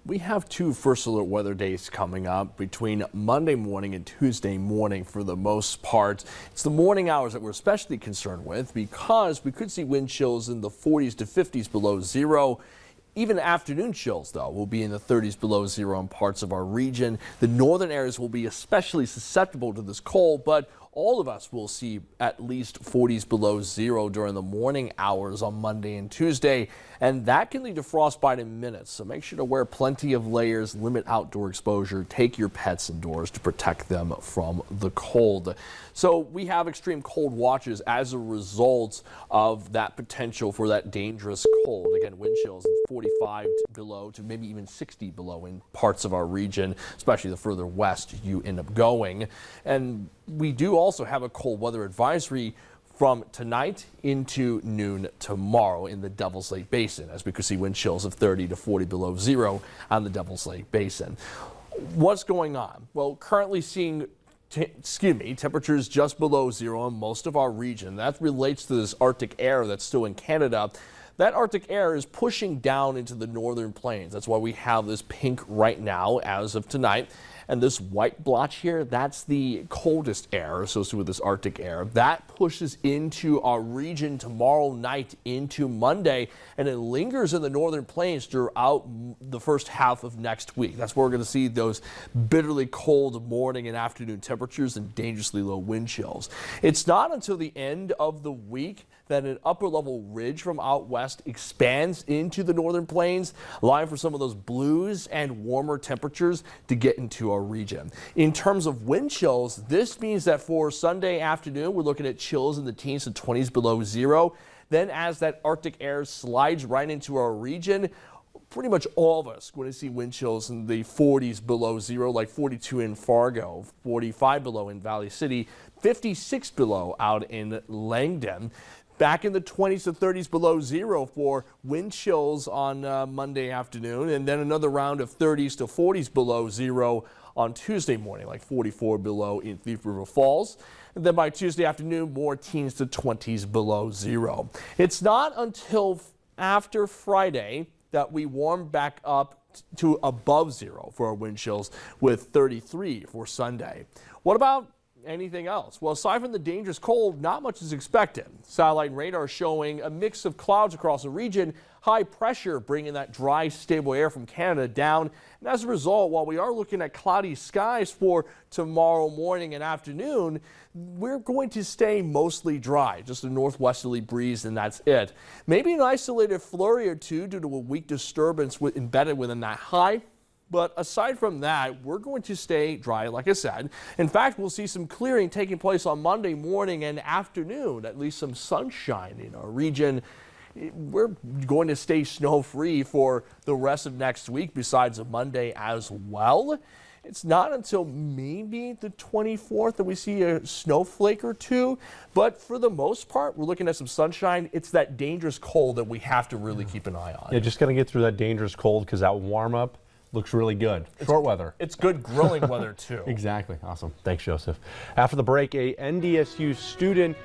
We have two first alert weather days coming up between Monday morning and Tuesday morning for the most part. It's the morning hours that we're especially concerned with because we could see wind chills in the 40s to 50s below zero. Even afternoon chills, though, will be in the 30s below zero in parts of our region. The northern areas will be especially susceptible to this cold, but all of us will see at least 40s below zero during the morning hours on Monday and Tuesday, and that can lead to frostbite in minutes. So make sure to wear plenty of layers, limit outdoor exposure, take your pets indoors to protect them from the cold. So we have extreme cold watches as a result of that potential for that dangerous cold. Again, wind chills 45 below to maybe even 60 below in parts of our region, especially the further west you end up going. And we do also have a cold weather advisory from tonight into noon tomorrow in the Devil's Lake Basin, as we could see wind chills of 30 to 40 below zero on the Devil's Lake Basin. What's going on? Well, currently seeing temperatures just below zero in most of our region. That relates to this Arctic air that's still in Canada. That Arctic air is pushing down into the northern plains. That's why we have this pink right now as of tonight. And this white blotch here, that's the coldest air associated with this Arctic air. That pushes into our region tomorrow night into Monday, and it lingers in the northern plains throughout the first half of next week. That's where we're going to see those bitterly cold morning and afternoon temperatures and dangerously low wind chills. It's not until the end of the week that an upper level ridge from out west expands into the northern plains, allowing for some of those blues and warmer temperatures to get into our region. In terms of wind chills, this means that for Sunday afternoon, we're looking at chills in the teens to 20s below zero. Then as that Arctic air slides right into our region, pretty much all of us going to see wind chills in the 40s below zero, like 42 in Fargo, 45 below in Valley City, 56 below out in Langdon. Back in the 20s to 30s below zero for wind chills on Monday afternoon, and then another round of 30s to 40s below zero on Tuesday morning, like 44 below in Thief River Falls. And then by Tuesday afternoon, more teens to 20s below zero. It's not until after Friday that we warm back up to above zero for our wind chills with 33 for Sunday. What about anything else? Well, aside from the dangerous cold, not much is expected. Satellite and radar showing a mix of clouds across the region, high pressure bringing that dry, stable air from Canada down. And as a result, while we are looking at cloudy skies for tomorrow morning and afternoon, we're going to stay mostly dry, just a northwesterly breeze, and that's it. Maybe an isolated flurry or two due to a weak disturbance embedded within that high. But aside from that, we're going to stay dry, like I said. In fact, we'll see some clearing taking place on Monday morning and afternoon, at least some sunshine in our region. We're going to stay snow-free for the rest of next week, besides a Monday as well. It's not until maybe the 24th that we see a snowflake or two. But for the most part, we're looking at some sunshine. It's that dangerous cold that we have to really keep an eye on. Yeah, just got to get through that dangerous cold because that warm-up looks really good. Short weather. It's good grilling weather, too. Exactly. Awesome. Thanks, Joseph. After the break, a NDSU student